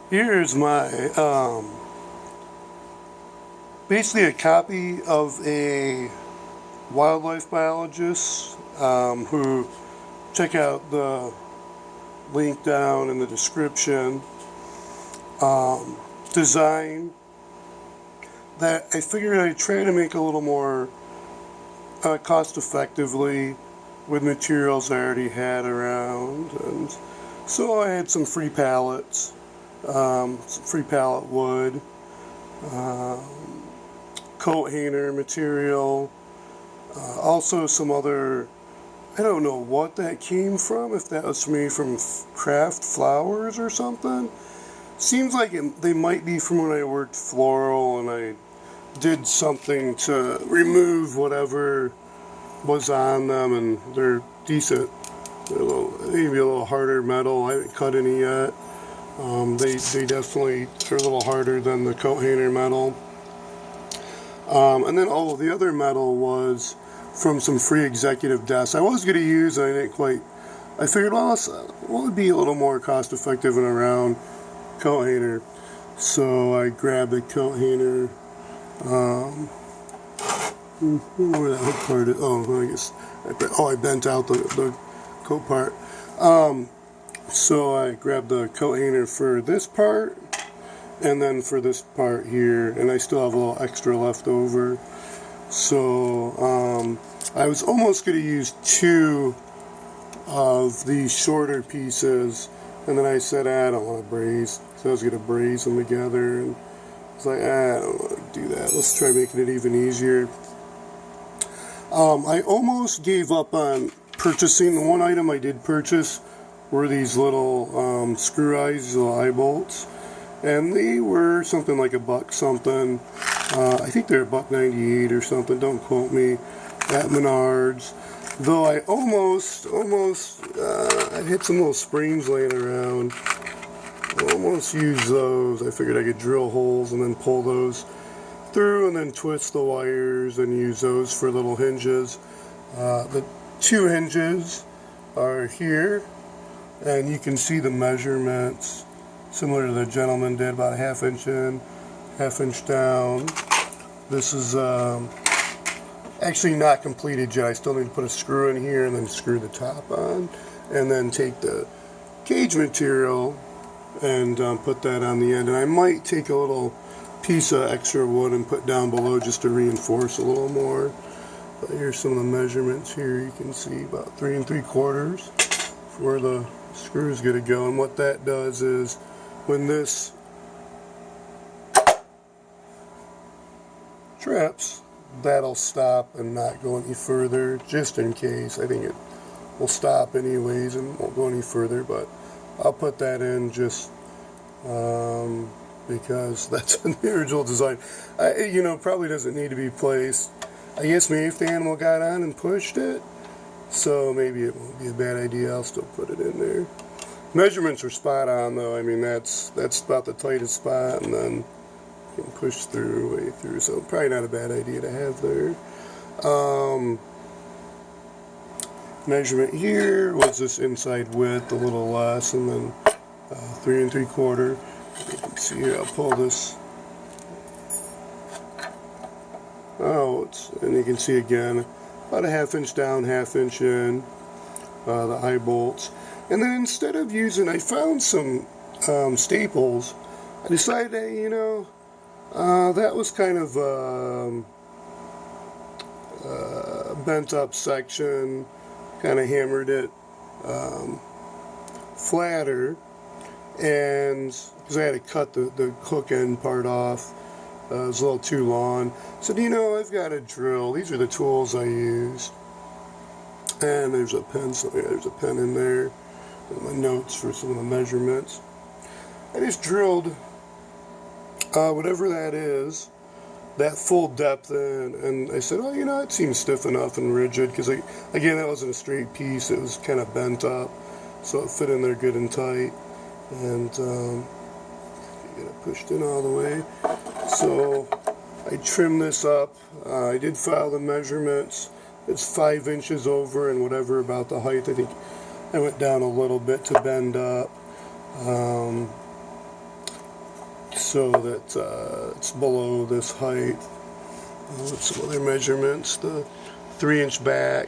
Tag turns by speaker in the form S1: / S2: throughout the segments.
S1: Here's my basically a copy of a wildlife biologist who, check out the link down in the description, design that I figured I'd try to make a little more cost effectively with materials I already had around. And so I had some free pallets, some free pallet wood, coat hanger material, also some other, I don't know what that came from, if that was made from craft flowers or something. Seems like they might be from when I worked floral and I did something to remove whatever was on them, and they're decent. They're maybe a little harder metal. I haven't cut any yet. They definitely are a little harder than the coat hanger metal. And then all of the other metal was from some free executive desks. I was going to use, and I didn't quite. I figured, well, what would be a little more cost effective and around coat hanger. So I grabbed the coat hanger. Where that hook part is? Oh, I guess. I bent out the coat part. So I grabbed the coat hanger for this part, and then for this part here, and I still have a little extra left over. So I was almost going to use two of these shorter pieces, and then I said, I don't want to braise. So I was going to braise them together, and I was like, I don't want to do that. Let's try making it even easier. I almost gave up on purchasing. The one item I did purchase were these little screw eyes, these little eye bolts, and they were something like $1 something. I think they're $1.98 or something. Don't quote me. At Menards. Though I almost I had some little springs laying around. I almost used those. I figured I could drill holes and then pull those through and then twist the wires and use those for little hinges. The two hinges are here, and you can see the measurements similar to the gentleman did, about a 1/2 inch in, 1/2 inch down. This is actually not completed yet. I still need to put a screw in here and then screw the top on, and then take the cage material and put that on the end. And I might take a little piece of extra wood and put down below just to reinforce a little more. But here's some of the measurements here. You can see about 3 3/4 for where the screw is going to go. And what that does is, when this trips, that'll stop and not go any further, just in case. I think it will stop anyways and won't go any further, but I'll put that in just because that's in the original design. Probably doesn't need to be placed. I guess maybe if the animal got on and pushed it, so maybe it won't be a bad idea. I'll still put it in there. Measurements are spot on though. I mean, that's about the tightest spot, and then you can push through, way through, so probably not a bad idea to have there. Measurement here was this inside width, a little less, and then 3 3/4. You can see here, I'll pull this out, and you can see again, about a 1/2 inch down, 1/2 inch in, the eye bolts. And then instead of using, I found some staples. I decided, that was kind of a bent up section, kind of hammered it flatter, and because I had to cut the hook end part off, it was a little too long. So I've got a drill. These are the tools I use, and there's a pen. So yeah, there's a pen in there. And my notes for some of the measurements. I just drilled whatever that is, that full depth in, and I said, it seems stiff enough and rigid, because again, that wasn't a straight piece. It was kind of bent up, so it fit in there good and tight, and get it pushed in all the way. So I trimmed this up. I did file the measurements. It's 5 inches over and whatever about the height. I think I went down a little bit to bend up. so that it's below this height. With some other measurements, the 3-inch back,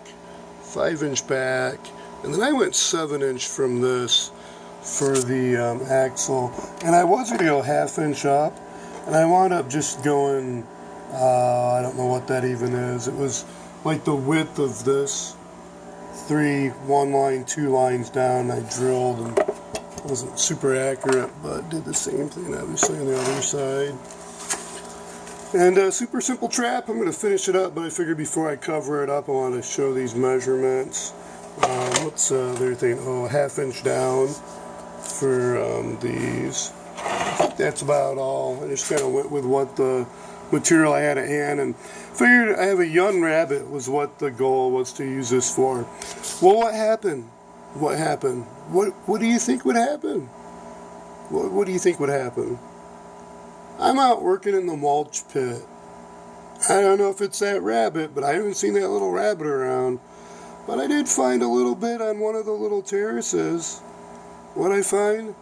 S1: 5-inch back, and then I went 7-inch from this for the axle, and I was going to go 1/2 inch up, and I wound up just going, I don't know what that even is. It was like the width of this, 1 line, 2 lines down. I drilled, and it wasn't super accurate, but did the same thing obviously on the other side. And a super simple trap. I'm going to finish it up, but I figured before I cover it up, I want to show these measurements. What's the other thing? Oh, 1/2 inch down for these. I think that's about all. I just kind of went with what the material I had at hand, and figured I have a young rabbit was what the goal was to use this for. Well, what happened? What happened? What do you think would happen? What do you think would happen? I'm out working in the mulch pit. I don't know if it's that rabbit, but I haven't seen that little rabbit around. But I did find a little bit on one of the little terraces. What'd I find?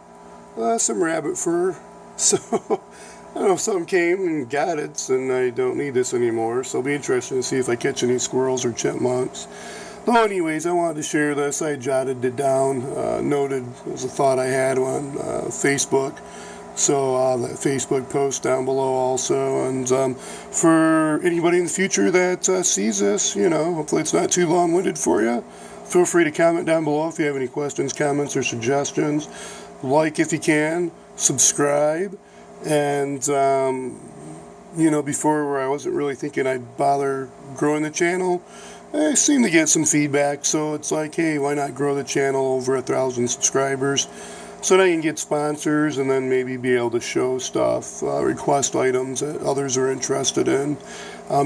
S1: Some rabbit fur. So, I don't know if something came and got it, and I don't need this anymore. So it'll be interesting to see if I catch any squirrels or chipmunks. Well, anyways, I wanted to share this. I jotted it down, noted it was a thought I had on Facebook. So that Facebook post down below also, and for anybody in the future that sees this, you know, hopefully it's not too long-winded for you. Feel free to comment down below if you have any questions, comments, or suggestions. Like if you can, subscribe, and you know, before where I wasn't really thinking I'd bother growing the channel, I seem to get some feedback, so it's like, hey, why not grow the channel over 1,000 subscribers? So that I can get sponsors and then maybe be able to show stuff, request items that others are interested in.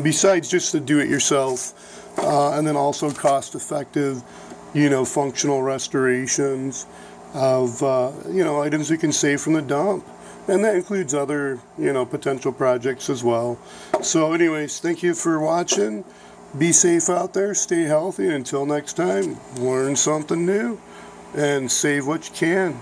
S1: Besides just the do-it-yourself, and then also cost-effective, you know, functional restorations of, you know, items you can save from the dump. And that includes other, you know, potential projects as well. So anyways, thank you for watching. Be safe out there, stay healthy, and until next time, learn something new and save what you can.